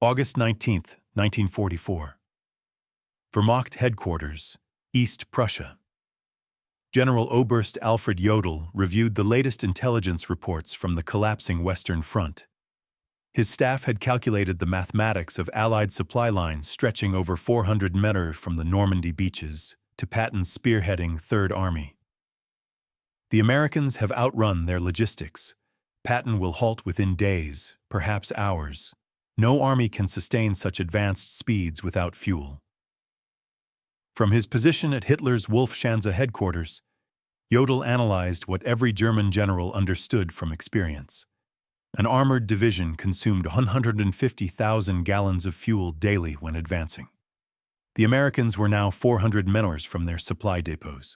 August 19, 1944. Wehrmacht Headquarters, East Prussia. General Oberst Alfred Jodl reviewed the latest intelligence reports from the collapsing Western Front. His staff had calculated the mathematics of Allied supply lines stretching over 400 meters from the Normandy beaches to Patton's spearheading Third Army. The Americans have outrun their logistics. Patton will halt within days, perhaps hours. No army can sustain such advanced speeds without fuel. From his position at Hitler's Wolfschanze headquarters, Jodl analyzed what every German general understood from experience. An armored division consumed 150,000 gallons of fuel daily when advancing. The Americans were now 400 meters from their supply depots.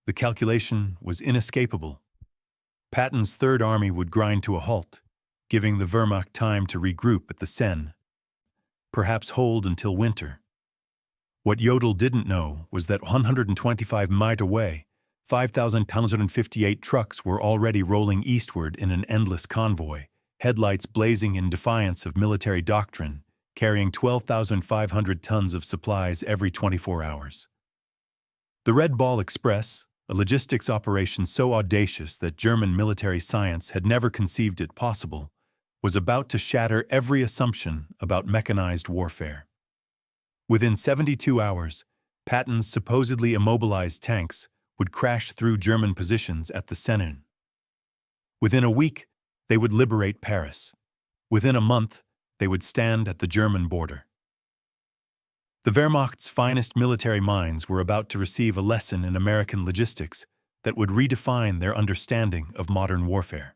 The calculation was inescapable. Patton's Third Army would grind to a halt, giving the Wehrmacht time to regroup at the Seine, perhaps hold until winter. What Jodl didn't know was that 125 miles away, 5,258 trucks were already rolling eastward in an endless convoy, headlights blazing in defiance of military doctrine, carrying 12,500 tons of supplies every 24 hours. The Red Ball Express, a logistics operation so audacious that German military science had never conceived it possible, was about to shatter every assumption about mechanized warfare. Within 72 hours, Patton's supposedly immobilized tanks would crash through German positions at the Seine. Within a week, they would liberate Paris. Within a month, they would stand at the German border. The Wehrmacht's finest military minds were about to receive a lesson in American logistics that would redefine their understanding of modern warfare.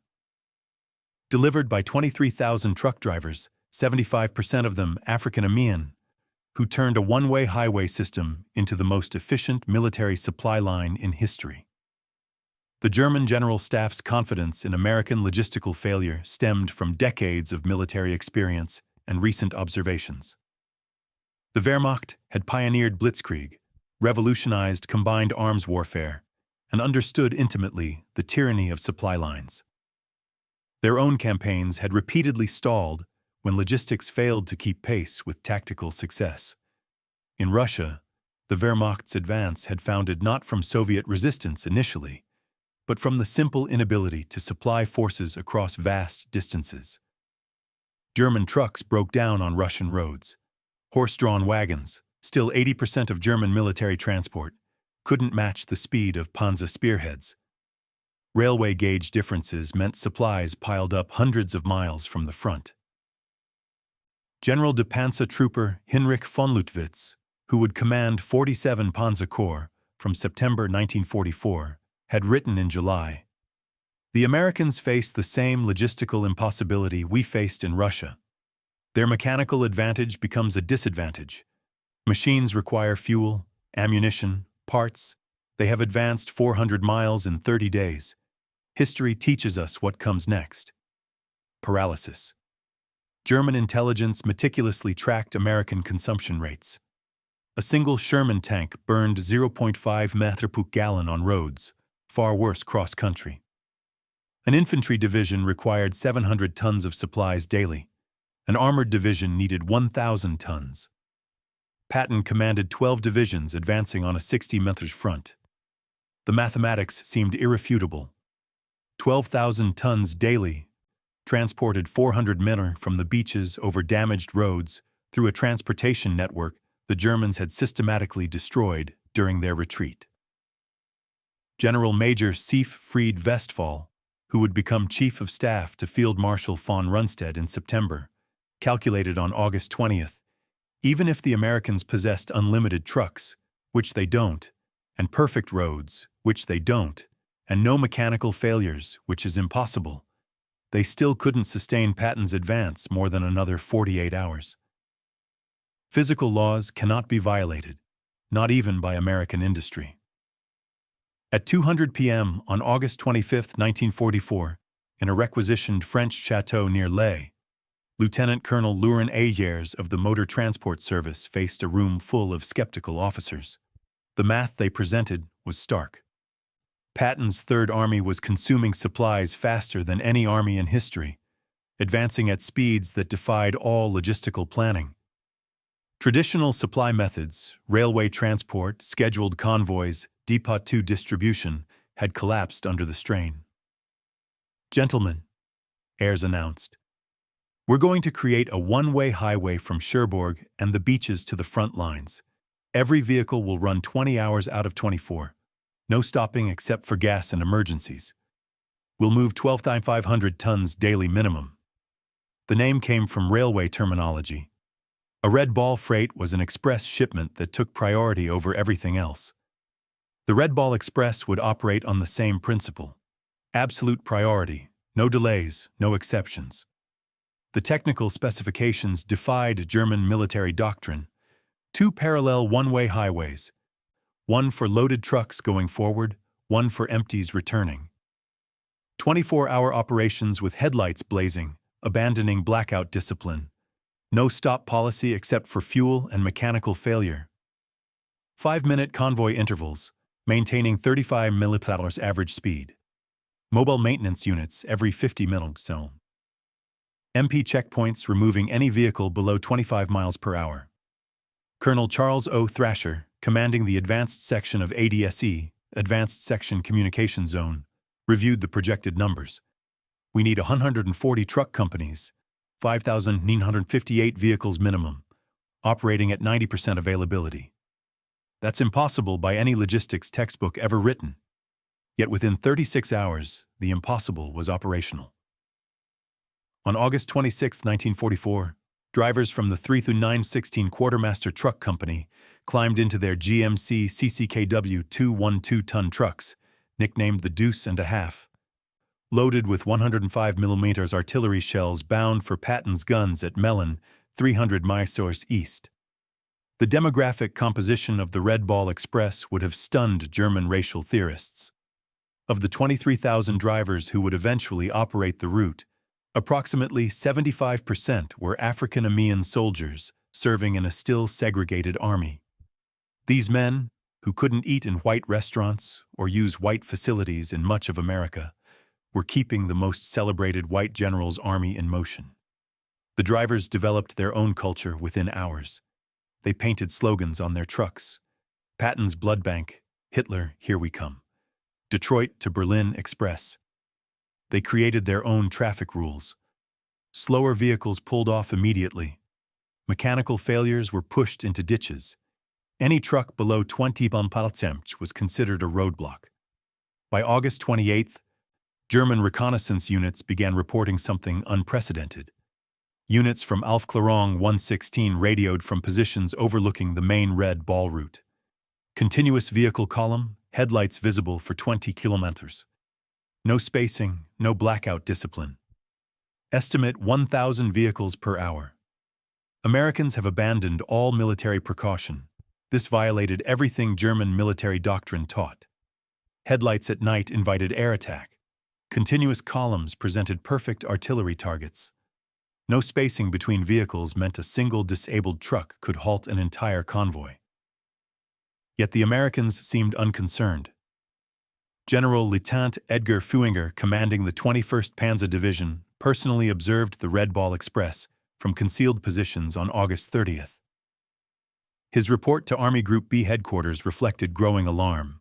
Delivered by 23,000 truck drivers, 75% of them African-American, who turned a one-way highway system into the most efficient military supply line in history. The German General Staff's confidence in American logistical failure stemmed from decades of military experience and recent observations. The Wehrmacht had pioneered blitzkrieg, revolutionized combined arms warfare, and understood intimately the tyranny of supply lines. Their own campaigns had repeatedly stalled when logistics failed to keep pace with tactical success. In Russia, the Wehrmacht's advance had founded not from Soviet resistance initially, but from the simple inability to supply forces across vast distances. German trucks broke down on Russian roads. Horse-drawn wagons, still 80% of German military transport, couldn't match the speed of Panzer spearheads. Railway gauge differences meant supplies piled up hundreds of miles from the front. General de Panzer Trooper Heinrich von Luttwitz, who would command 47 Panzer Corps from September 1944, had written in July, "The Americans face the same logistical impossibility we faced in Russia. Their mechanical advantage becomes a disadvantage. Machines require fuel, ammunition, parts. They have advanced 400 miles in 30 days. History teaches us what comes next. Paralysis." German intelligence meticulously tracked American consumption rates. A single Sherman tank burned 0.5 meters per gallon on roads, far worse cross-country. An infantry division required 700 tons of supplies daily. An armored division needed 1,000 tons. Patton commanded 12 divisions advancing on a 60 meters front. The mathematics seemed irrefutable. 12,000 tons daily transported 400 men from the beaches over damaged roads through a transportation network the Germans had systematically destroyed during their retreat. General Major Siegfried Westphal, who would become Chief of Staff to Field Marshal von Rundstedt in September, calculated on August 20th, even if the Americans possessed unlimited trucks, which they don't, and perfect roads, which they don't, and no mechanical failures, which is impossible, they still couldn't sustain Patton's advance more than another 48 hours. Physical laws cannot be violated, not even by American industry. At 2:00 p.m. on August 25, 1944, in a requisitioned French chateau near Ley, Lieutenant Colonel Laurent Ayers of the Motor Transport Service faced a room full of skeptical officers. The math they presented was stark. Patton's Third Army was consuming supplies faster than any army in history. advancing at speeds that defied all logistical planning. Traditional supply methods, railway transport, scheduled convoys, WW2 distribution, had collapsed under the strain. "Gentlemen," Ayres announced, "we're going to create a one-way highway from Cherbourg and the beaches to the front lines. Every vehicle will run 20 hours out of 24. No stopping except for gas and emergencies. We'll move 12,500 tons daily minimum." The name came from railway terminology. A Red Ball freight was an express shipment that took priority over everything else. The Red Ball Express would operate on the same principle. Absolute priority, no delays, no exceptions. The technical specifications defied German military doctrine. 2 parallel one-way highways, one for loaded trucks going forward, one for empties returning. 24-hour operations with headlights blazing, abandoning blackout discipline. No stop policy except for fuel and mechanical failure. 5-minute convoy intervals, maintaining 35 mph average speed. Mobile maintenance units every 50 minutes. MP checkpoints removing any vehicle below 25 miles per hour. Colonel Charles O. Thrasher, commanding the Advanced Section of ADSE, Advanced Section Communication Zone, reviewed the projected numbers. "We need 140 truck companies, 5,958 vehicles minimum, operating at 90% availability. That's impossible by any logistics textbook ever written." Yet within 36 hours, the impossible was operational. On August 26, 1944, drivers from the 3 through 916 Quartermaster Truck Company climbed into their GMC CCKW 212-ton trucks, nicknamed the Deuce and a Half, loaded with 105 mm artillery shells bound for Patton's guns at Melun, 300 miles east. The demographic composition of the Red Ball Express would have stunned German racial theorists. Of the 23,000 drivers who would eventually operate the route, approximately 75% were African-American soldiers serving in a still segregated army. These men, who couldn't eat in white restaurants or use white facilities in much of America, were keeping the most celebrated white general's army in motion. The drivers developed their own culture within hours. They painted slogans on their trucks. Patton's Blood Bank, Hitler, Here We Come. Detroit to Berlin Express. They created their own traffic rules. Slower vehicles pulled off immediately. Mechanical failures were pushed into ditches. Any truck below 20 mph was considered a roadblock. By August 28th, German reconnaissance units began reporting something unprecedented. Units from Aufklärung 116 radioed from positions overlooking the main Red Ball route. Continuous vehicle column, headlights visible for 20 kilometers. No spacing, no blackout discipline. Estimate 1,000 vehicles per hour. Americans have abandoned all military precaution. This violated everything German military doctrine taught. Headlights at night invited air attack. Continuous columns presented perfect artillery targets. No spacing between vehicles meant a single disabled truck could halt an entire convoy. Yet the Americans seemed unconcerned. General Lieutenant Edgar Feuinger, commanding the 21st Panzer Division, personally observed the Red Ball Express from concealed positions on August 30th. His report to Army Group B headquarters reflected growing alarm.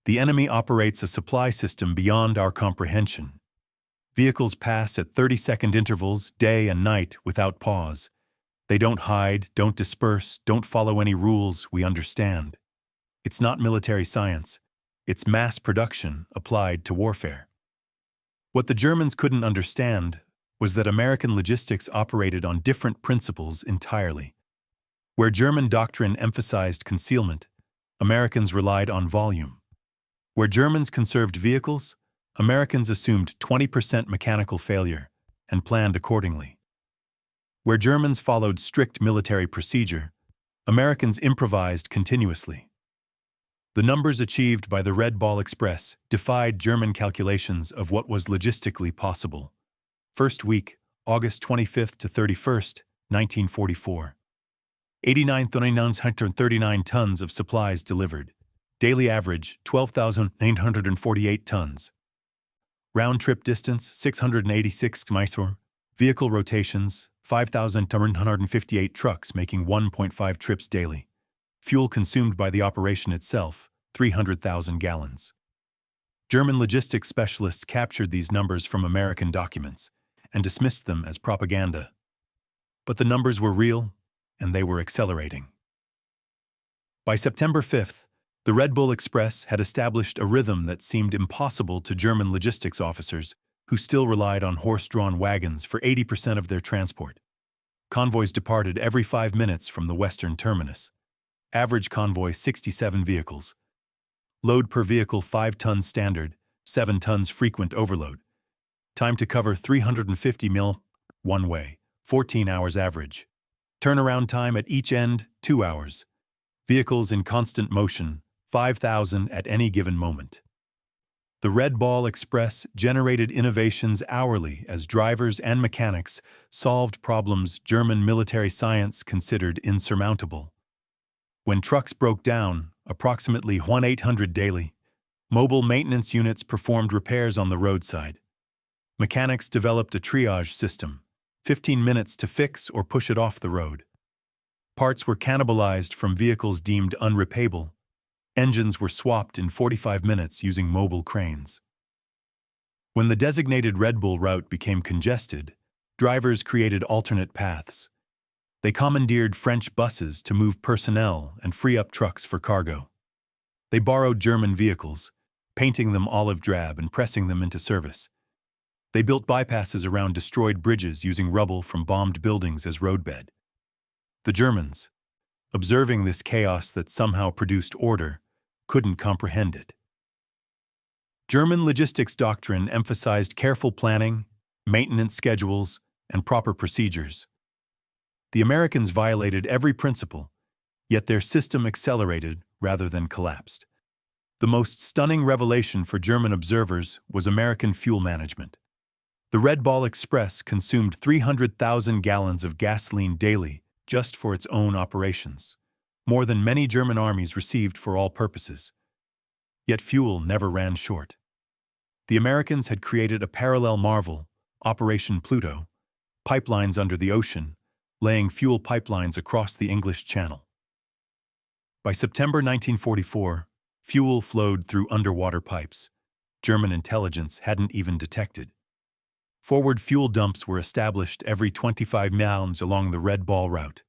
"The enemy operates a supply system beyond our comprehension. Vehicles pass at 30-second intervals, day and night, without pause. They don't hide, don't disperse, don't follow any rules, we understand. It's not military science. It's mass production applied to warfare." What the Germans couldn't understand was that American logistics operated on different principles entirely. Where German doctrine emphasized concealment, Americans relied on volume. Where Germans conserved vehicles, Americans assumed 20% mechanical failure and planned accordingly. Where Germans followed strict military procedure, Americans improvised continuously. The numbers achieved by the Red Ball Express defied German calculations of what was logistically possible. First week, August 25th to 31st, 1944. 89,939 tons of supplies delivered. Daily average, 12,948 tons. Round-trip distance, 686 miles. Vehicle rotations, 5,158 trucks making 1.5 trips daily. Fuel consumed by the operation itself, 300,000 gallons. German logistics specialists captured these numbers from American documents and dismissed them as propaganda. But the numbers were real, and they were accelerating. By September 5th, the Red Bull Express had established a rhythm that seemed impossible to German logistics officers who still relied on horse-drawn wagons for 80% of their transport. Convoys departed every 5 minutes from the western terminus. Average convoy 67 vehicles. Load per vehicle 5 tons standard, 7 tons frequent overload. Time to cover 350 mil, one way, 14 hours average. Turnaround time at each end, 2 hours. Vehicles in constant motion, 5,000 at any given moment. The Red Bull Express generated innovations hourly as drivers and mechanics solved problems German military science considered insurmountable. When trucks broke down, approximately 1,800 daily, mobile maintenance units performed repairs on the roadside. Mechanics developed a triage system, 15 minutes to fix or push it off the road. Parts were cannibalized from vehicles deemed unrepairable. Engines were swapped in 45 minutes using mobile cranes. When the designated Red Bull route became congested, drivers created alternate paths. They commandeered French buses to move personnel and free up trucks for cargo. They borrowed German vehicles, painting them olive drab and pressing them into service. They built bypasses around destroyed bridges using rubble from bombed buildings as roadbed. The Germans, observing this chaos that somehow produced order, couldn't comprehend it. German logistics doctrine emphasized careful planning, maintenance schedules, and proper procedures. The Americans violated every principle, yet their system accelerated rather than collapsed. The most stunning revelation for German observers was American fuel management. The Red Bull Express consumed 300,000 gallons of gasoline daily just for its own operations, more than many German armies received for all purposes. Yet fuel never ran short. The Americans had created a parallel marvel, Operation Pluto, pipelines under the ocean, laying fuel pipelines across the English Channel. By September 1944, fuel flowed through underwater pipes German intelligence hadn't even detected. Forward fuel dumps were established every 25 miles along the Red Bull route.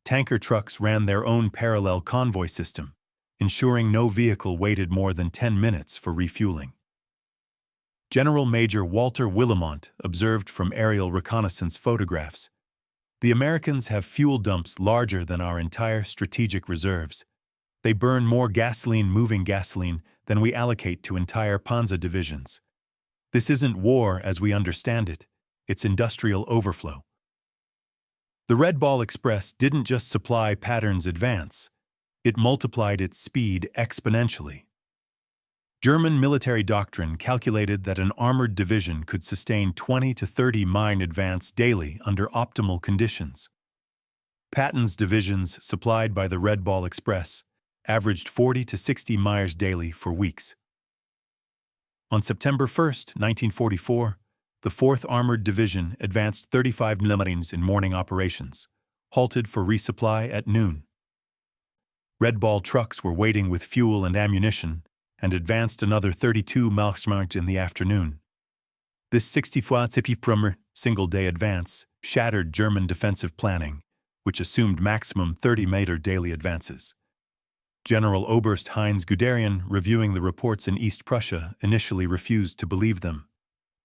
Tanker trucks ran their own parallel convoy system, ensuring no vehicle waited more than 10 minutes for refueling. General Major Walter Willimont observed from aerial reconnaissance photographs, "The Americans have fuel dumps larger than our entire strategic reserves. They burn more moving gasoline, than we allocate to entire Panzer divisions. This isn't war as we understand it, it's industrial overflow." The Red Bull Express didn't just supply Patton's advance, it multiplied its speed exponentially. German military doctrine calculated that an armored division could sustain 20 to 30 mine advance daily under optimal conditions. Patton's divisions, supplied by the Red Bull Express, averaged 40 to 60 miles daily for weeks. On September 1, 1944, the 4th Armored Division advanced 35 kilometers in morning operations, halted for resupply at noon. Red Bull trucks were waiting with fuel and ammunition and advanced another 32 miles in the afternoon. This 64 single-day advance shattered German defensive planning, which assumed maximum 30-meter daily advances. General Oberst Heinz Guderian, reviewing the reports in East Prussia, initially refused to believe them.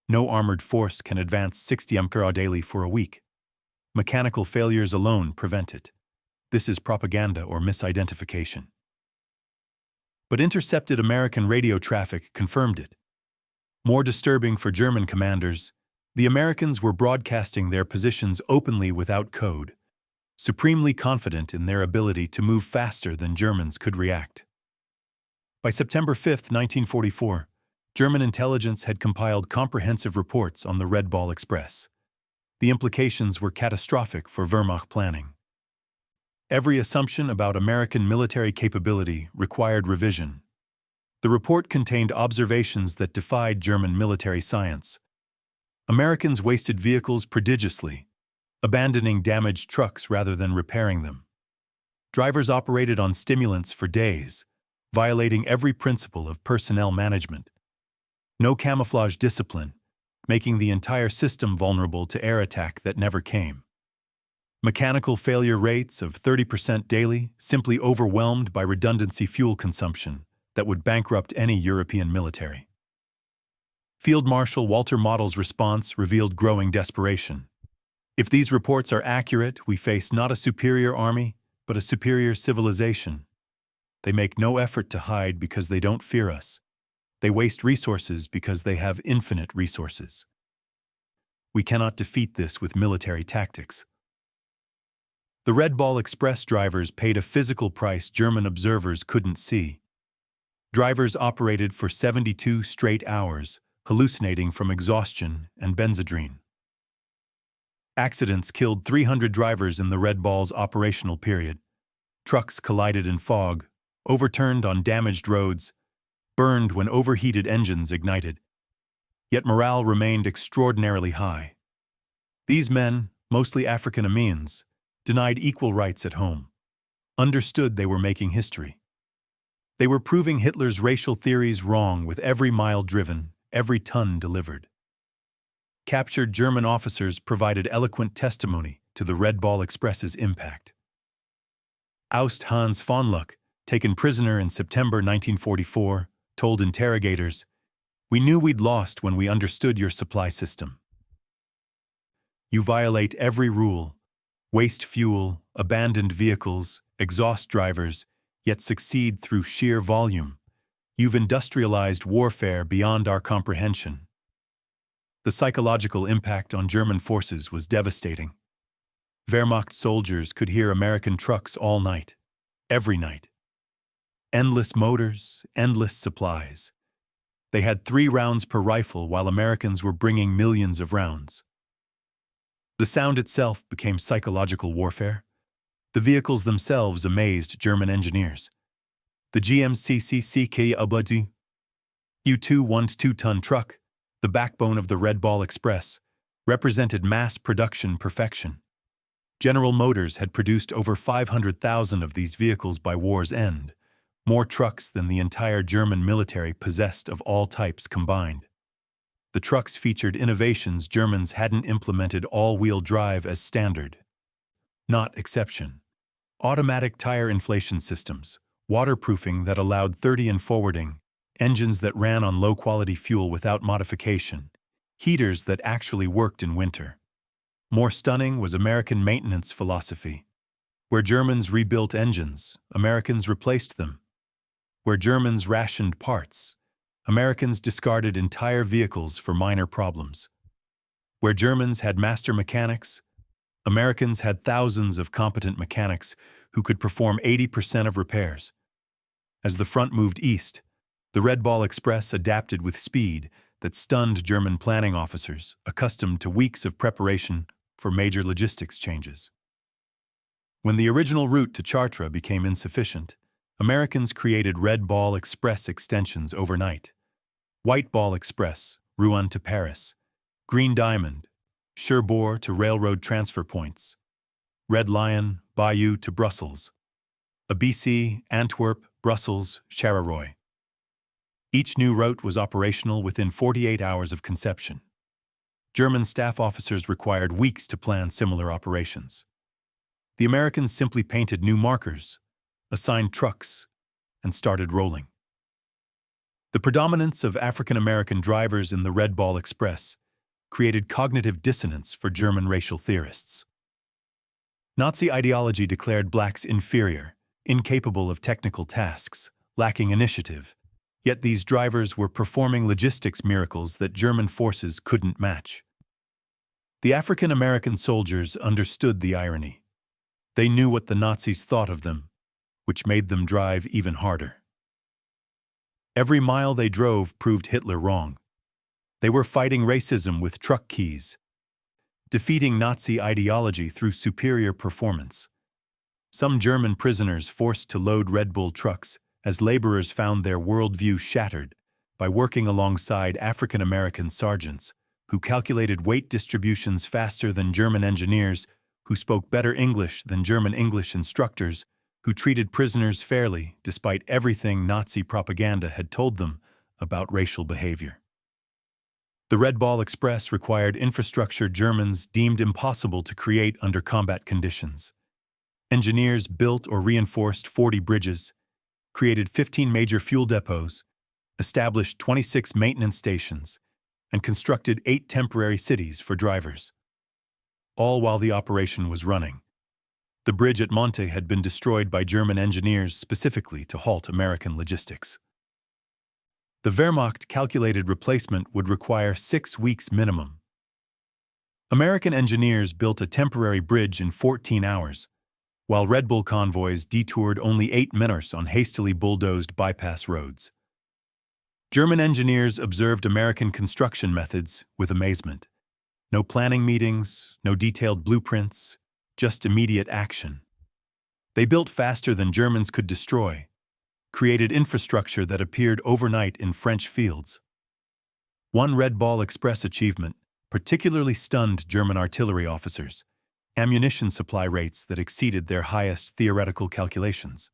No armored force can advance 60 km daily for a week. Mechanical failures alone prevent it. This is propaganda or misidentification. But intercepted American radio traffic confirmed it. More disturbing for German commanders, the Americans were broadcasting their positions openly without code, supremely confident in their ability to move faster than Germans could react. By September 5, 1944, German intelligence had compiled comprehensive reports on the Red Bull Express. The implications were catastrophic for Wehrmacht planning. Every assumption about American military capability required revision. The report contained observations that defied German military science. Americans wasted vehicles prodigiously, abandoning damaged trucks rather than repairing them. Drivers operated on stimulants for days, violating every principle of personnel management. No camouflage discipline, making the entire system vulnerable to air attack that never came. Mechanical failure rates of 30% daily, simply overwhelmed by redundancy fuel consumption that would bankrupt any European military. Field Marshal Walter Model's response revealed growing desperation. If these reports are accurate, we face not a superior army, but a superior civilization. They make no effort to hide because they don't fear us. They waste resources because they have infinite resources. We cannot defeat this with military tactics. The Red Ball Express drivers paid a physical price German observers couldn't see. Drivers operated for 72 straight hours, hallucinating from exhaustion and benzodrine. Accidents killed 300 drivers in the Red Ball's operational period. Trucks collided in fog, overturned on damaged roads, burned when overheated engines ignited. Yet morale remained extraordinarily high. These men, mostly African-Americans, denied equal rights at home, understood they were making history. They were proving Hitler's racial theories wrong with every mile driven, every ton delivered. Captured German officers provided eloquent testimony to the Red Ball Express's impact. Aust Hans von Luck, taken prisoner in September 1944, told interrogators, "We knew we'd lost when we understood your supply system. You violate every rule, waste fuel, abandoned vehicles, exhaust drivers, yet succeed through sheer volume. You've industrialized warfare beyond our comprehension." The psychological impact on German forces was devastating. Wehrmacht soldiers could hear American trucks all night, every night. Endless motors, endless supplies. They had 3 rounds per rifle while Americans were bringing millions of rounds. The sound itself became psychological warfare. The vehicles themselves amazed German engineers. The WW2 2-ton truck, the backbone of the Red Ball Express, represented mass production perfection. General Motors had produced over 500,000 of these vehicles by war's end, more trucks than the entire German military possessed of all types combined. The trucks featured innovations Germans hadn't implemented all-wheel drive as standard. Not exception. Automatic tire inflation systems, waterproofing that allowed 30 and forwarding, engines that ran on low-quality fuel without modification, heaters that actually worked in winter. More stunning was American maintenance philosophy. Where Germans rebuilt engines, Americans replaced them. Where Germans rationed parts, Americans discarded entire vehicles for minor problems. Where Germans had master mechanics, Americans had thousands of competent mechanics who could perform 80% of repairs. As the front moved east, the Red Ball Express adapted with speed that stunned German planning officers, accustomed to weeks of preparation for major logistics changes. When the original route to Chartres became insufficient, Americans created Red Ball Express extensions overnight. White Ball Express, Rouen to Paris. Green Diamond, Cherbourg to railroad transfer points. Red Lion, Bayeux to Brussels. ABC, Antwerp, Brussels, Charleroi. Each new route was operational within 48 hours of conception. German staff officers required weeks to plan similar operations. The Americans simply painted new markers, assigned trucks, and started rolling. The predominance of African-American drivers in the Red Ball Express created cognitive dissonance for German racial theorists. Nazi ideology declared blacks inferior, incapable of technical tasks, lacking initiative, yet these drivers were performing logistics miracles that German forces couldn't match. The African-American soldiers understood the irony. They knew what the Nazis thought of them, which made them drive even harder. Every mile they drove proved Hitler wrong. They were fighting racism with truck keys, defeating Nazi ideology through superior performance. Some German prisoners forced to load Red Bull trucks as laborers found their worldview shattered by working alongside African American sergeants who calculated weight distributions faster than German engineers, who spoke better English than German English instructors, who treated prisoners fairly despite everything Nazi propaganda had told them about racial behavior. The Red Ball Express required infrastructure Germans deemed impossible to create under combat conditions. Engineers built or reinforced 40 bridges, created 15 major fuel depots, established 26 maintenance stations, and constructed 8 temporary cities for drivers. All while the operation was running. The bridge at Monte had been destroyed by German engineers specifically to halt American logistics. The Wehrmacht calculated replacement would require 6 weeks minimum. American engineers built a temporary bridge in 14 hours, while Red Bull convoys detoured only 8 minutes on hastily bulldozed bypass roads. German engineers observed American construction methods with amazement. No planning meetings, no detailed blueprints, just immediate action. They built faster than Germans could destroy, created infrastructure that appeared overnight in French fields. One Red Ball Express achievement particularly stunned German artillery officers: ammunition supply rates that exceeded their highest theoretical calculations.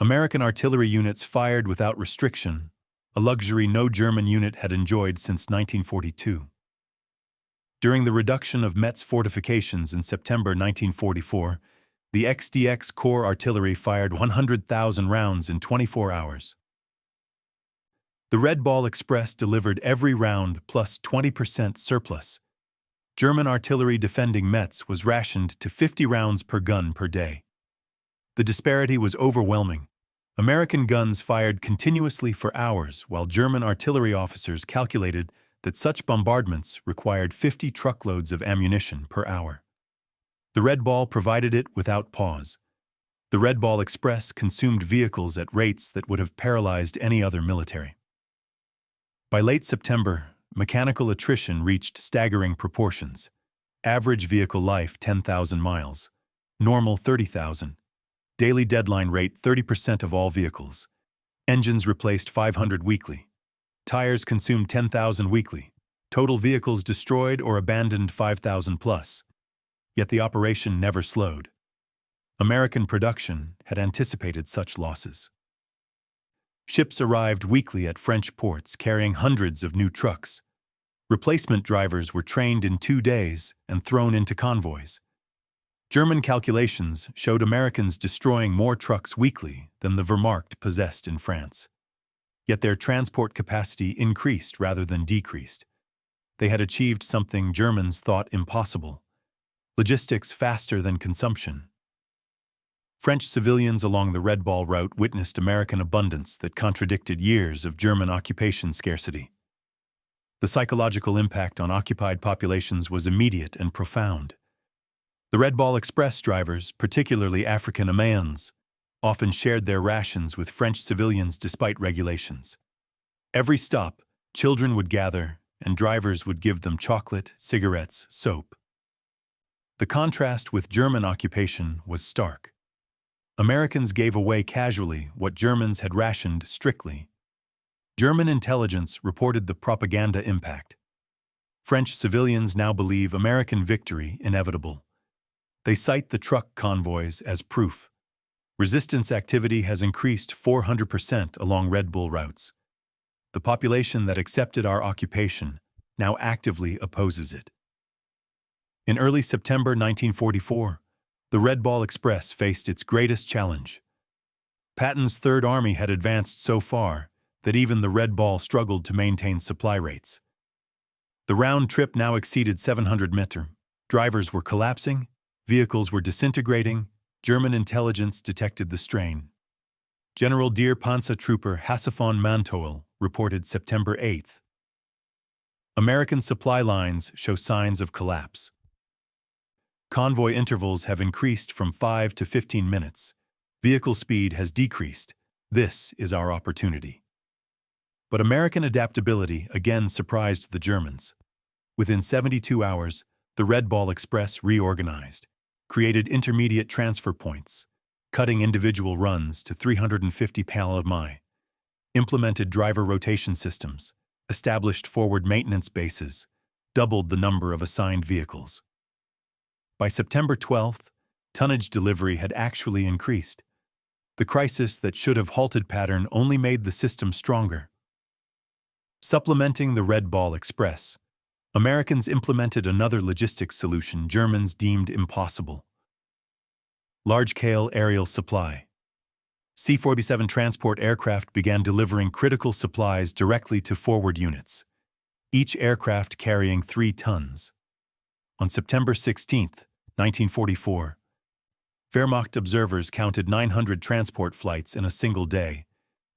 American artillery units fired without restriction, a luxury no German unit had enjoyed since 1942. During the reduction of Metz fortifications in September 1944, the XDX Corps artillery fired 100,000 rounds in 24 hours. The Red Ball Express delivered every round plus 20% surplus. German artillery defending Metz was rationed to 50 rounds per gun per day. The disparity was overwhelming. American guns fired continuously for hours, while German artillery officers calculated that such bombardments required 50 truckloads of ammunition per hour. The Red Ball provided it without pause. The Red Ball Express consumed vehicles at rates that would have paralyzed any other military. By late September, mechanical attrition reached staggering proportions. Average vehicle life 10,000 miles, normal 30,000. Daily deadline rate 30% of all vehicles. Engines replaced 500 weekly. Tires consumed 10,000 weekly. Total vehicles destroyed or abandoned 5,000 plus. Yet the operation never slowed. American production had anticipated such losses. Ships arrived weekly at French ports carrying hundreds of new trucks. Replacement drivers were trained in 2 days and thrown into convoys. German calculations showed Americans destroying more trucks weekly than the Wehrmacht possessed in France. Yet their transport capacity increased rather than decreased. They had achieved something Germans thought impossible: logistics faster than consumption. French civilians along the Red Ball route witnessed American abundance that contradicted years of German occupation scarcity. The psychological impact on occupied populations was immediate and profound. The Red Ball Express drivers, particularly African Americans, often shared their rations with French civilians despite regulations. Every stop, children would gather, and drivers would give them chocolate, cigarettes, soap. The contrast with German occupation was stark. Americans gave away casually what Germans had rationed strictly. German intelligence reported the propaganda impact. French civilians now believe American victory inevitable. They cite the truck convoys as proof. Resistance activity has increased 400% along Red Bull routes. The population that accepted our occupation now actively opposes it. In early September 1944, the Red Ball Express faced its greatest challenge. Patton's Third Army had advanced so far that even the Red Ball struggled to maintain supply rates. The round trip now exceeded 700 meters. Drivers were collapsing, vehicles were disintegrating. German intelligence detected the strain. General Deer Panzer Trooper Hasse von Manteuffel reported September 8th. American supply lines show signs of collapse. Convoy intervals have increased from 5 to 15 minutes. Vehicle speed has decreased. This is our opportunity. But American adaptability again surprised the Germans. Within 72 hours, the Red Ball Express reorganized, created intermediate transfer points, cutting individual runs to 350 mi, implemented driver rotation systems, established forward maintenance bases, doubled the number of assigned vehicles. By September 12th, tonnage delivery had actually increased. The crisis that should have halted Patton only made the system stronger. Supplementing the Red Ball Express, Americans implemented another logistics solution Germans deemed impossible: large-scale aerial supply. C-47 transport aircraft began delivering critical supplies directly to forward units, each aircraft carrying 3 tons. On September 16, 1944, Wehrmacht observers counted 900 transport flights in a single day,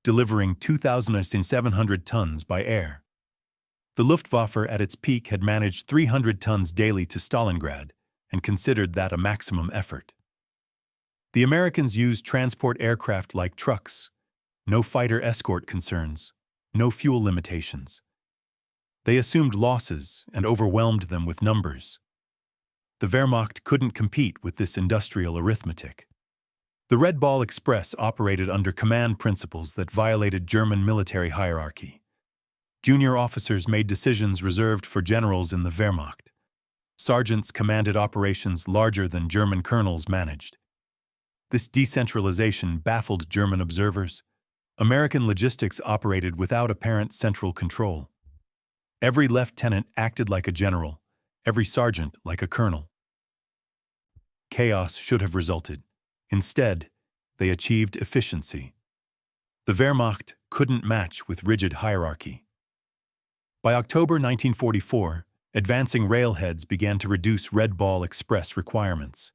delivering 2,700 tons by air. The Luftwaffe at its peak had managed 300 tons daily to Stalingrad and considered that a maximum effort. The Americans used transport aircraft like trucks, no fighter escort concerns, no fuel limitations. They assumed losses and overwhelmed them with numbers. The Wehrmacht couldn't compete with this industrial arithmetic. The Red Ball Express operated under command principles that violated German military hierarchy. Junior officers made decisions reserved for generals in the Wehrmacht. Sergeants commanded operations larger than German colonels managed. This decentralization baffled German observers. American logistics operated without apparent central control. Every lieutenant acted like a general, every sergeant like a colonel. Chaos should have resulted. Instead, they achieved efficiency. The Wehrmacht couldn't match with rigid hierarchy. By October 1944, advancing railheads began to reduce Red Ball Express requirements.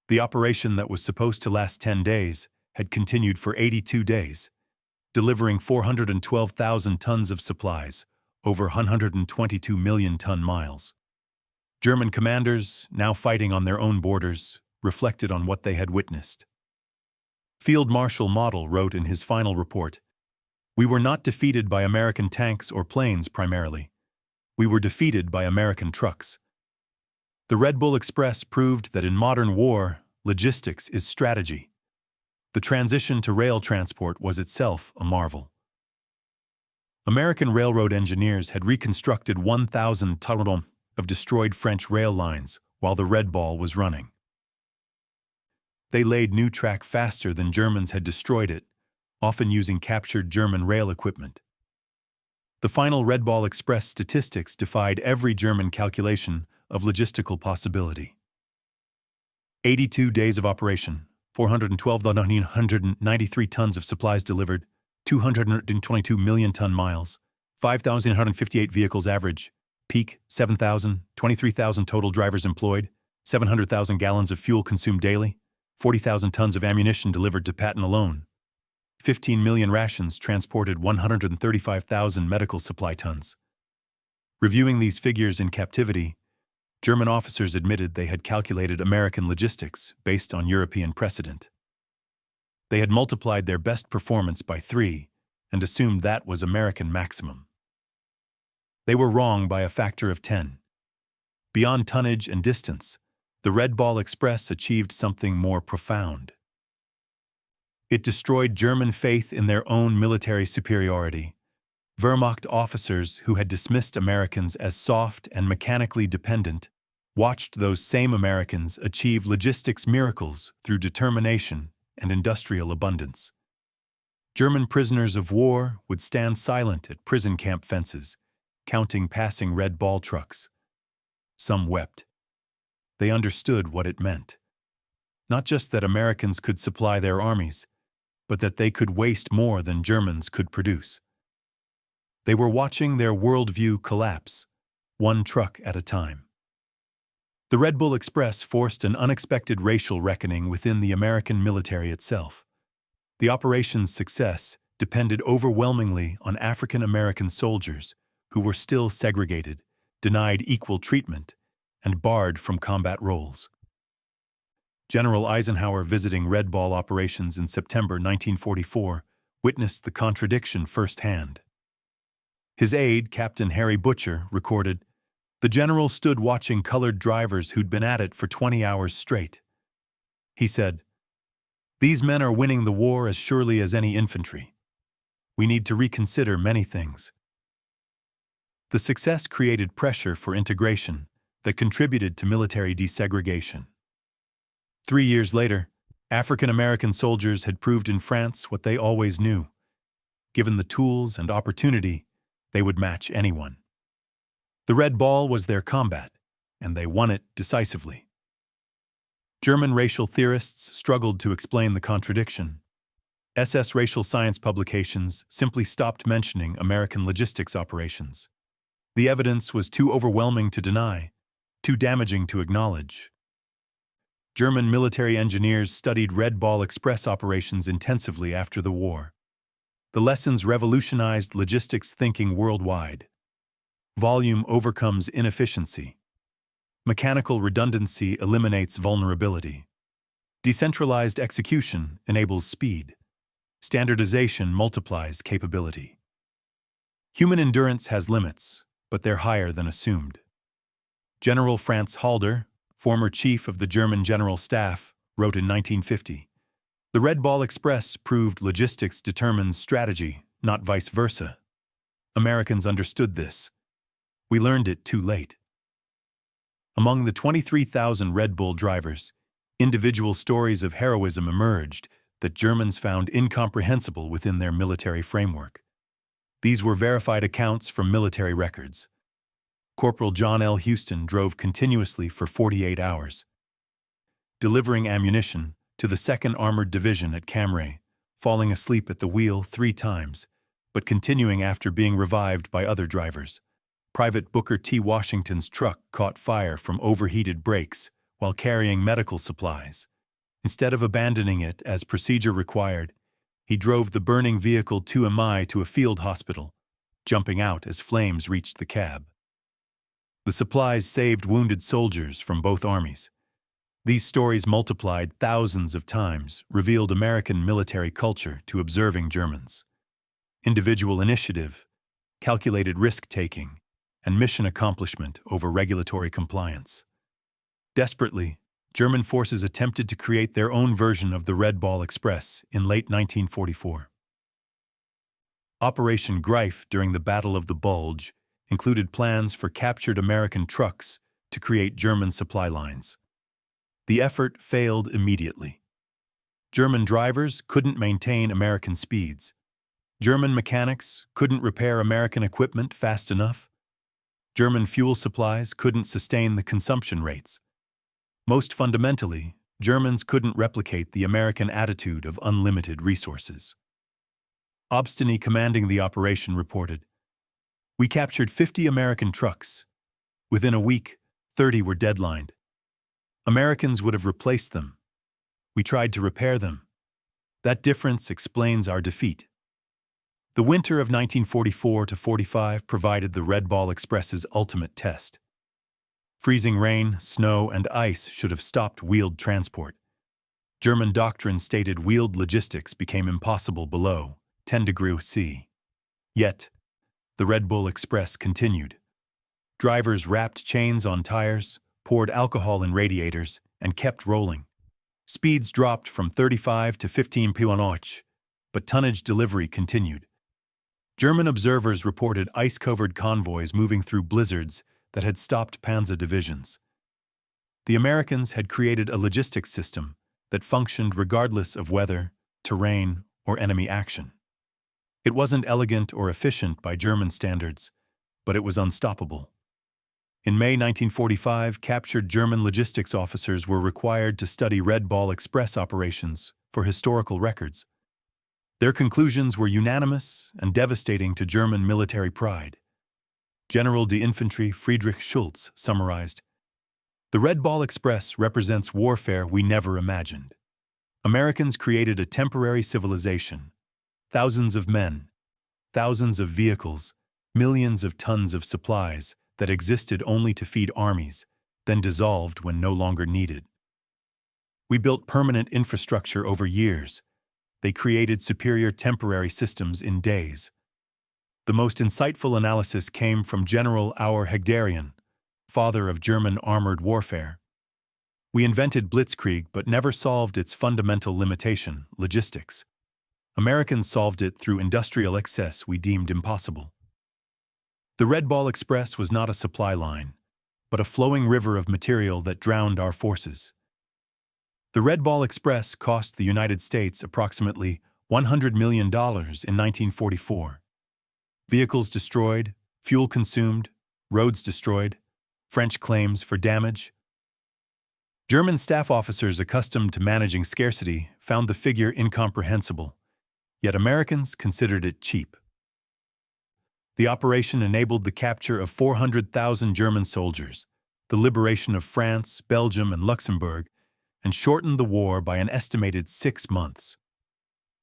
The operation that was supposed to last 10 days had continued for 82 days, delivering 412,000 tons of supplies, over 122 million ton miles. German commanders, now fighting on their own borders, reflected on what they had witnessed. Field Marshal Model wrote in his final report, "We were not defeated by American tanks or planes primarily. We were defeated by American trucks." The Red Bull Express proved that in modern war, logistics is strategy. The transition to rail transport was itself a marvel. American railroad engineers had reconstructed 1,000 tons of destroyed French rail lines while the Red Ball was running. They laid new track faster than Germans had destroyed it, often using captured German rail equipment. The final Red Ball Express statistics defied every German calculation of logistical possibility. 82 days of operation, 412,993 tons of supplies delivered, 222 million ton miles, 5,158 vehicles average, peak 7,000, 23,000 total drivers employed, 700,000 gallons of fuel consumed daily, 40,000 tons of ammunition delivered to Patton alone, 15 million rations transported, 135,000 medical supply tons. Reviewing these figures in captivity, German officers admitted they had calculated American logistics based on European precedent. They had multiplied their best performance by 3 and assumed that was American maximum. They were wrong by a factor of 10. Beyond tonnage and distance, the Red Ball Express achieved something more profound. It destroyed German faith in their own military superiority. Wehrmacht officers who had dismissed Americans as soft and mechanically dependent watched those same Americans achieve logistics miracles through determination and industrial abundance. German prisoners of war would stand silent at prison camp fences, counting passing Red Ball trucks. Some wept. They understood what it meant. Not just that Americans could supply their armies, but that they could waste more than Germans could produce. They were watching their worldview collapse, one truck at a time. The Red Bull Express forced an unexpected racial reckoning within the American military itself. The operation's success depended overwhelmingly on African American soldiers who were still segregated, denied equal treatment, and barred from combat roles. General Eisenhower, visiting Red Ball operations in September 1944, witnessed the contradiction firsthand. His aide, Captain Harry Butcher, recorded, "The general stood watching colored drivers who'd been at it for 20 hours straight. He said, These men are winning the war as surely as any infantry. We need to reconsider many things. The success created pressure for integration that contributed to military desegregation. 3 years later, African American soldiers had proved in France what they always knew. Given the tools and opportunity, they would match anyone. The Red Ball was their combat, and they won it decisively. German racial theorists struggled to explain the contradiction. SS racial science publications simply stopped mentioning American logistics operations. The evidence was too overwhelming to deny, too damaging to acknowledge. German military engineers studied Red Ball Express operations intensively after the war. The lessons revolutionized logistics thinking worldwide. Volume overcomes inefficiency. Mechanical redundancy eliminates vulnerability. Decentralized execution enables speed. Standardization multiplies capability. Human endurance has limits, but they're higher than assumed. General Franz Halder, former chief of the German General Staff, wrote in 1950, "The Red Ball Express proved logistics determines strategy, not vice versa. Americans understood this. We learned it too late." Among the 23,000 Red Bull drivers, individual stories of heroism emerged that Germans found incomprehensible within their military framework. These were verified accounts from military records. Corporal John L. Houston drove continuously for 48 hours, delivering ammunition to the 2nd Armored Division at Cambrai, falling asleep at the wheel 3 times, but continuing after being revived by other drivers. Private Booker T. Washington's truck caught fire from overheated brakes while carrying medical supplies. Instead of abandoning it as procedure required, he drove the burning vehicle 2 mi to a field hospital, jumping out as flames reached the cab. The supplies saved wounded soldiers from both armies. These stories multiplied thousands of times, revealed American military culture to observing Germans. Individual initiative, calculated risk-taking, and mission accomplishment over regulatory compliance. Desperately, German forces attempted to create their own version of the Red Ball Express in late 1944. Operation Greif during the Battle of the Bulge included plans for captured American trucks to create German supply lines. The effort failed immediately. German drivers couldn't maintain American speeds. German mechanics couldn't repair American equipment fast enough. German fuel supplies couldn't sustain the consumption rates. Most fundamentally, Germans couldn't replicate the American attitude of unlimited resources. Obstany, commanding the operation, reported, "We captured 50 American trucks. Within a week, 30 were deadlined. Americans would have replaced them. We tried to repair them. That difference explains our defeat." The winter of 1944-45 provided the Red Ball Express's ultimate test. Freezing rain, snow, and ice should have stopped wheeled transport. German doctrine stated wheeled logistics became impossible below 10 degrees C. Yet, the Red Bull Express continued. Drivers wrapped chains on tires, poured alcohol in radiators, and kept rolling. Speeds dropped from 35 to 15 km/h, but tonnage delivery continued. German observers reported ice-covered convoys moving through blizzards that had stopped panzer divisions. The Americans had created a logistics system that functioned regardless of weather, terrain, or enemy action. It wasn't elegant or efficient by German standards, but it was unstoppable. In May 1945, captured German logistics officers were required to study Red Ball Express operations for historical records. Their conclusions were unanimous and devastating to German military pride. General d'Infanterie Friedrich Schulz summarized, "The Red Ball Express represents warfare we never imagined. Americans created a temporary civilization. Thousands of men, thousands of vehicles, millions of tons of supplies that existed only to feed armies, then dissolved when no longer needed. We built permanent infrastructure over years. They created superior temporary systems in days." The most insightful analysis came from General Auer Hegdarian, father of German armored warfare. We invented blitzkrieg but never solved its fundamental limitation, logistics. Americans solved it through industrial excess we deemed impossible. The Red Ball Express was not a supply line, but a flowing river of material that drowned our forces. The Red Ball Express cost the United States approximately $100 million in 1944. Vehicles destroyed, fuel consumed, roads destroyed, French claims for damage. German staff officers accustomed to managing scarcity found the figure incomprehensible, yet Americans considered it cheap. The operation enabled the capture of 400,000 German soldiers, the liberation of France, Belgium, and Luxembourg, and shortened the war by an estimated 6 months.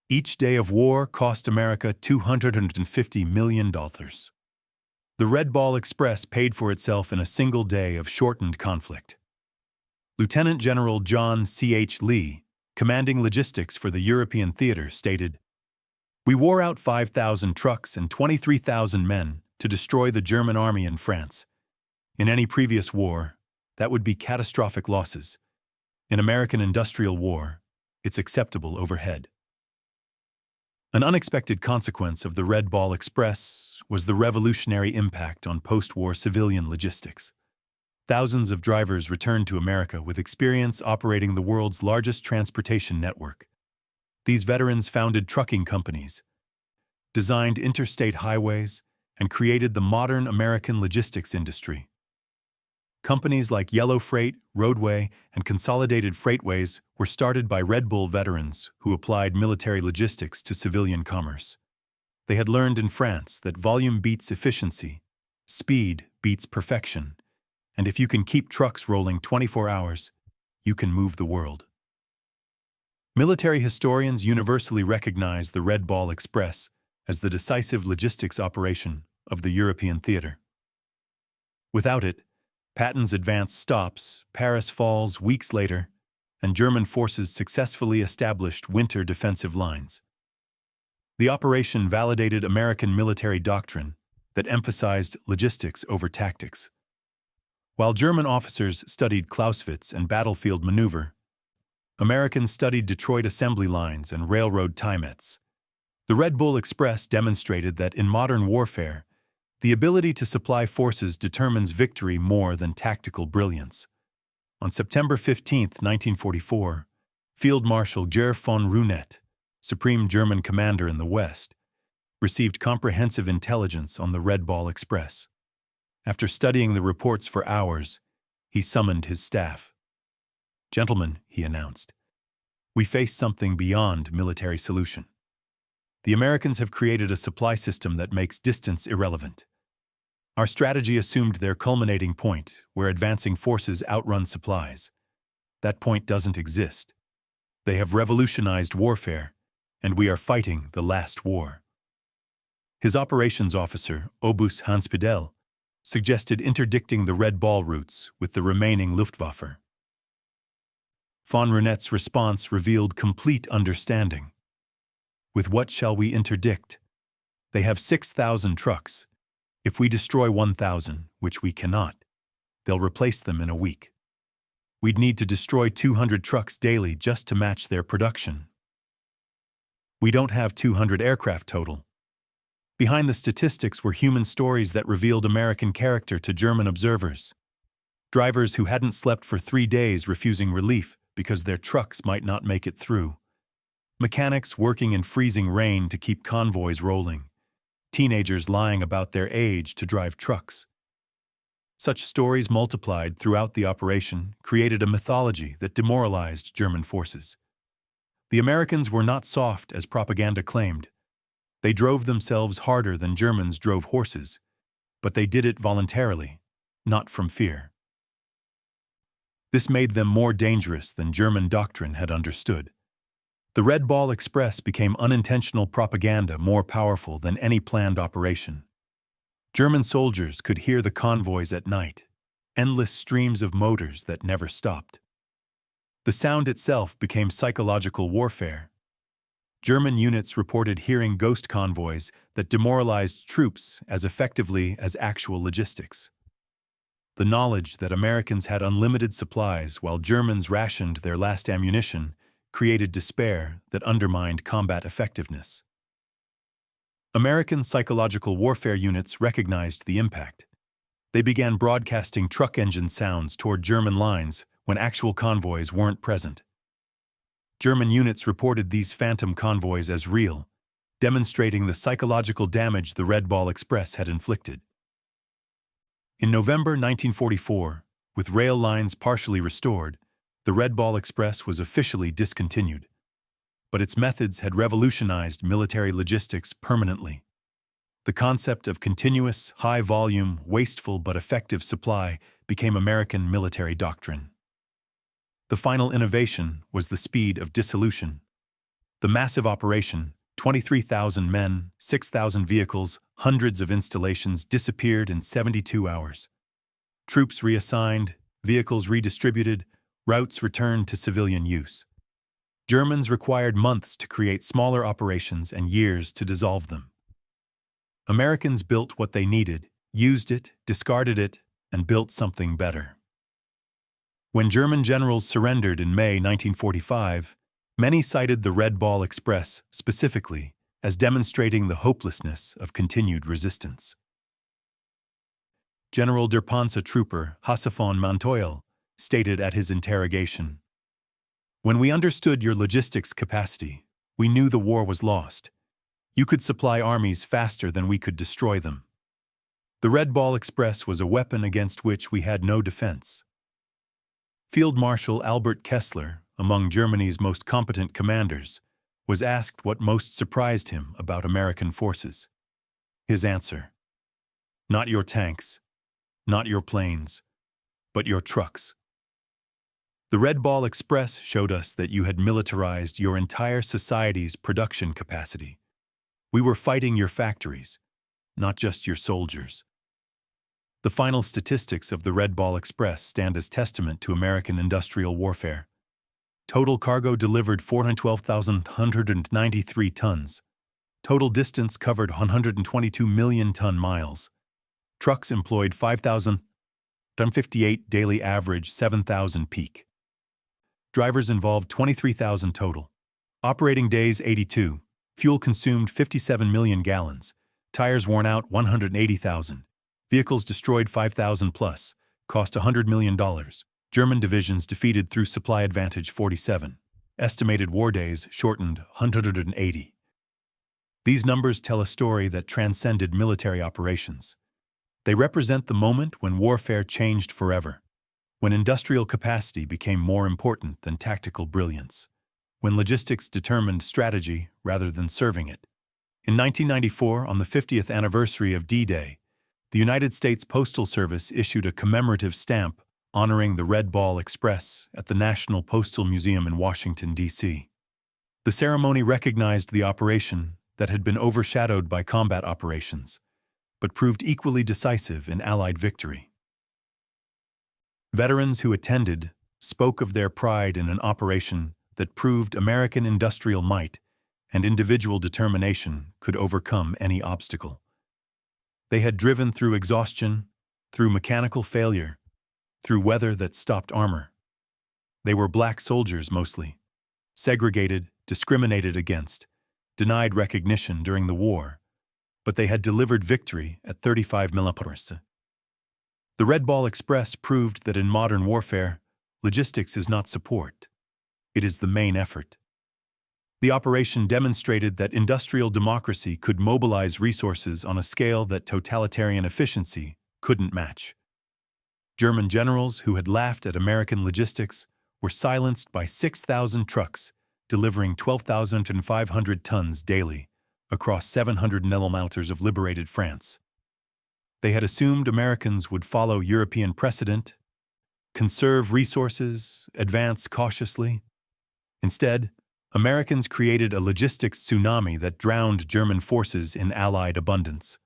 Each day of war cost America $250 million. The Red Ball Express paid for itself in a single day of shortened conflict. Lieutenant General John C.H. Lee, commanding logistics for the European theater, stated, "We wore out 5,000 trucks and 23,000 men to destroy the German army in France. In any previous war, that would be catastrophic losses. In American industrial war, it's acceptable overhead." An unexpected consequence of the Red Ball Express was the revolutionary impact on post-war civilian logistics. Thousands of drivers returned to America with experience operating the world's largest transportation network. These veterans founded trucking companies, designed interstate highways, and created the modern American logistics industry. Companies like Yellow Freight, Roadway, and Consolidated Freightways were started by Red Bull veterans who applied military logistics to civilian commerce. They had learned in France that volume beats efficiency, speed beats perfection, and if you can keep trucks rolling 24 hours, you can move the world. Military historians universally recognize the Red Ball Express as the decisive logistics operation of the European theater. Without it, Patton's advance stops, Paris falls weeks later, and German forces successfully established winter defensive lines. The operation validated American military doctrine that emphasized logistics over tactics. While German officers studied Clausewitz and battlefield maneuver, Americans studied Detroit assembly lines and railroad tiements. The Red Bull Express demonstrated that in modern warfare, the ability to supply forces determines victory more than tactical brilliance. On September 15, 1944, Field Marshal Gerd von Reunet, Supreme German Commander in the West, received comprehensive intelligence on the Red Ball Express. After studying the reports for hours, he summoned his staff. "Gentlemen," he announced, "we face something beyond military solution. The Americans have created a supply system that makes distance irrelevant. Our strategy assumed their culminating point, where advancing forces outrun supplies. That point doesn't exist. They have revolutionized warfare, and we are fighting the last war." His operations officer, Obus Hanspedel, suggested interdicting the Red Ball routes with the remaining Luftwaffe. Von Reunet's response revealed complete understanding. "With what shall we interdict? They have 6,000 trucks. If we destroy 1,000, which we cannot, they'll replace them in a week. We'd need to destroy 200 trucks daily just to match their production. We don't have 200 aircraft total." Behind the statistics were human stories that revealed American character to German observers. Drivers who hadn't slept for 3 days refusing relief because their trucks might not make it through. Mechanics working in freezing rain to keep convoys rolling. Teenagers lying about their age to drive trucks. Such stories multiplied throughout the operation created a mythology that demoralized German forces. The Americans were not soft as propaganda claimed. They drove themselves harder than Germans drove horses, but they did it voluntarily, not from fear. This made them more dangerous than German doctrine had understood. The Red Ball Express became unintentional propaganda more powerful than any planned operation. German soldiers could hear the convoys at night, endless streams of motors that never stopped. The sound itself became psychological warfare. German units reported hearing ghost convoys that demoralized troops as effectively as actual logistics. The knowledge that Americans had unlimited supplies while Germans rationed their last ammunition created despair that undermined combat effectiveness. American psychological warfare units recognized the impact. They began broadcasting truck engine sounds toward German lines when actual convoys weren't present. German units reported these phantom convoys as real, demonstrating the psychological damage the Red Ball Express had inflicted. In November 1944, with rail lines partially restored, the Red Ball Express was officially discontinued. But its methods had revolutionized military logistics permanently. The concept of continuous, high-volume, wasteful but effective supply became American military doctrine. The final innovation was the speed of dissolution. The massive operation, 23,000 men, 6,000 vehicles, hundreds of installations disappeared in 72 hours. Troops reassigned, vehicles redistributed, routes returned to civilian use. Germans required months to create smaller operations and years to dissolve them. Americans built what they needed, used it, discarded it, and built something better. When German generals surrendered in May 1945, many cited the Red Ball Express specifically as demonstrating the hopelessness of continued resistance. General der Panzer Trooper Hasse von Montoil stated at his interrogation, "When we understood your logistics capacity, we knew the war was lost. You could supply armies faster than we could destroy them. The Red Ball Express was a weapon against which we had no defense." Field Marshal Albert Kessler, among Germany's most competent commanders, was asked what most surprised him about American forces. His answer: "Not your tanks, not your planes, but your trucks." The Red Ball Express showed us that you had militarized your entire society's production capacity. We were fighting your factories, not just your soldiers. The final statistics of the Red Ball Express stand as testament to American industrial warfare. Total cargo delivered 412,193 tons. Total distance covered 122 million ton-miles. Trucks employed 5,058 daily average, 7,000 peak. Drivers involved 23,000 total. Operating days 82. Fuel consumed 57 million gallons. Tires worn out 180,000. Vehicles destroyed 5,000 plus. Cost $100 million. German divisions defeated through supply advantage 47. Estimated war days shortened 180. These numbers tell a story that transcended military operations. They represent the moment when warfare changed forever, when industrial capacity became more important than tactical brilliance, when logistics determined strategy rather than serving it. In 1994, on the 50th anniversary of D-Day, the United States Postal Service issued a commemorative stamp honoring the Red Ball Express at the National Postal Museum in Washington, D.C. The ceremony recognized the operation that had been overshadowed by combat operations, but proved equally decisive in Allied victory. Veterans who attended spoke of their pride in an operation that proved American industrial might and individual determination could overcome any obstacle. They had driven through exhaustion, through mechanical failure, through weather that stopped armor. They were black soldiers mostly, segregated, discriminated against, denied recognition during the war, but they had delivered victory at 35 mm. The Red Ball Express proved that in modern warfare, logistics is not support. It is the main effort. The operation demonstrated that industrial democracy could mobilize resources on a scale that totalitarian efficiency couldn't match. German generals who had laughed at American logistics were silenced by 6,000 trucks delivering 12,500 tons daily across 700 kilometers of liberated France. They had assumed Americans would follow European precedent, conserve resources, advance cautiously. Instead, Americans created a logistics tsunami that drowned German forces in Allied abundance.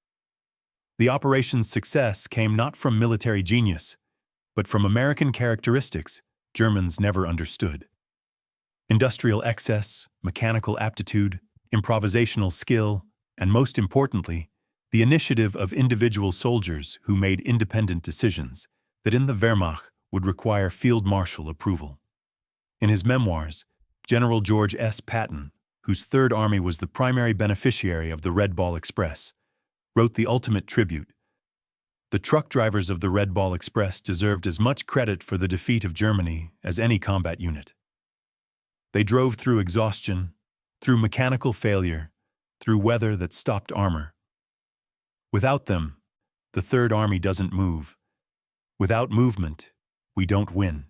The operation's success came not from military genius, but from American characteristics Germans never understood. Industrial excess, mechanical aptitude, improvisational skill, and most importantly, the initiative of individual soldiers who made independent decisions that in the Wehrmacht would require field marshal approval. In his memoirs, General George S. Patton, whose Third Army was the primary beneficiary of the Red Ball Express, wrote the ultimate tribute. The truck drivers of the Red Ball Express deserved as much credit for the defeat of Germany as any combat unit. They drove through exhaustion, through mechanical failure, through weather that stopped armor. Without them, the Third Army doesn't move. Without movement, we don't win.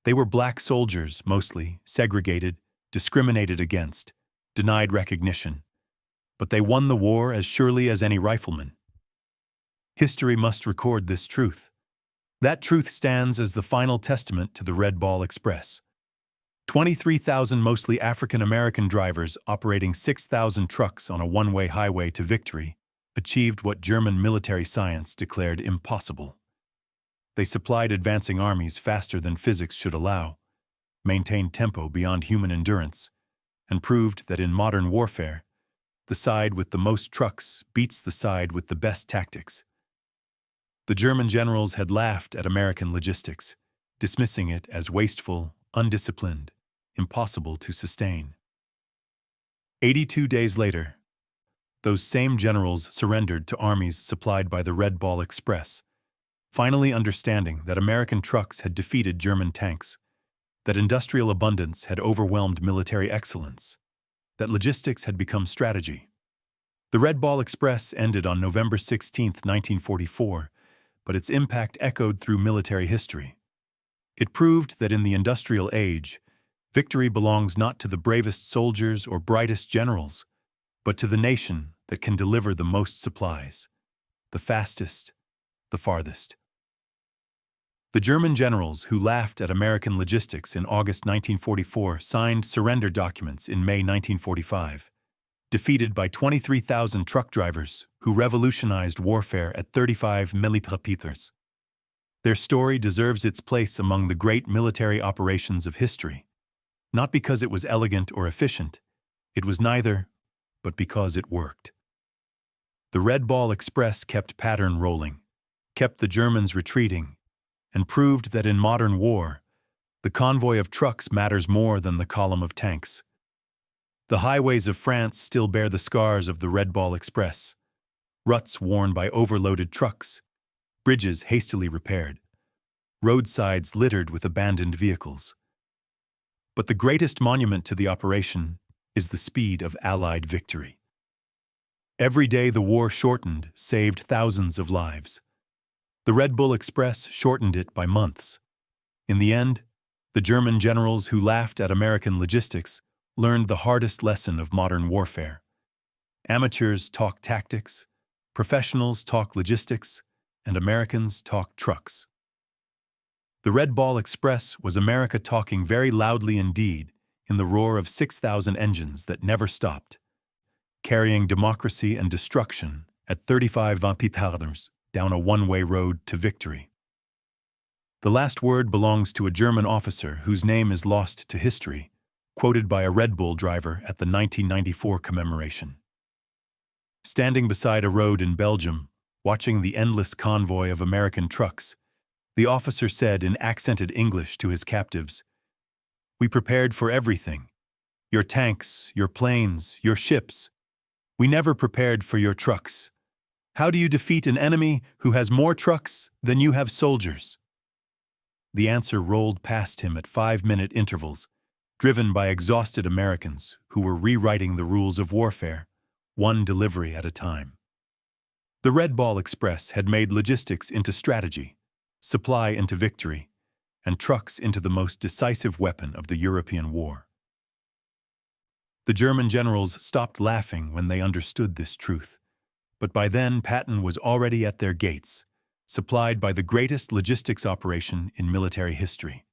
They were black soldiers, mostly, segregated, discriminated against, denied recognition. But they won the war as surely as any rifleman. History must record this truth. That truth stands as the final testament to the Red Ball Express. 23,000 mostly African-American drivers operating 6,000 trucks on a one-way highway to victory achieved what German military science declared impossible. They supplied advancing armies faster than physics should allow, maintained tempo beyond human endurance, and proved that in modern warfare, the side with the most trucks beats the side with the best tactics. The German generals had laughed at American logistics, dismissing it as wasteful, undisciplined, impossible to sustain. 82 days later, those same generals surrendered to armies supplied by the Red Ball Express, finally understanding that American trucks had defeated German tanks, that industrial abundance had overwhelmed military excellence, that logistics had become strategy. The Red Ball Express ended on November 16, 1944, but its impact echoed through military history. It proved that in the industrial age, victory belongs not to the bravest soldiers or brightest generals, but to the nation that can deliver the most supplies, the fastest, the farthest. The German generals who laughed at American logistics in August 1944 signed surrender documents in May 1945, defeated by 23,000 truck drivers who revolutionized warfare at 35 millimeters. Their story deserves its place among the great military operations of history, not because it was elegant or efficient. It was neither, but because it worked. The Red Ball Express kept pattern rolling, kept the Germans retreating, and proved that in modern war, the convoy of trucks matters more than the column of tanks. The highways of France still bear the scars of the Red Ball Express, ruts worn by overloaded trucks, bridges hastily repaired, roadsides littered with abandoned vehicles. But the greatest monument to the operation is the speed of Allied victory. Every day the war shortened, saved thousands of lives. The Red Bull Express shortened it by months. In the end, the German generals who laughed at American logistics learned the hardest lesson of modern warfare. Amateurs talk tactics, professionals talk logistics, and Americans talk trucks. The Red Ball Express was America talking very loudly indeed in the roar of 6,000 engines that never stopped, carrying democracy and destruction at 35 km/h down a one-way road to victory. The last word belongs to a German officer whose name is lost to history, quoted by a Red Bull driver at the 1994 commemoration. Standing beside a road in Belgium, watching the endless convoy of American trucks, the officer said in accented English to his captives, "We prepared for everything. Your tanks, your planes, your ships. We never prepared for your trucks. How do you defeat an enemy who has more trucks than you have soldiers?" The answer rolled past him at 5-minute intervals, driven by exhausted Americans who were rewriting the rules of warfare, one delivery at a time. The Red Ball Express had made logistics into strategy, supply into victory, and trucks into the most decisive weapon of the European war. The German generals stopped laughing when they understood this truth, but by then Patton was already at their gates, supplied by the greatest logistics operation in military history.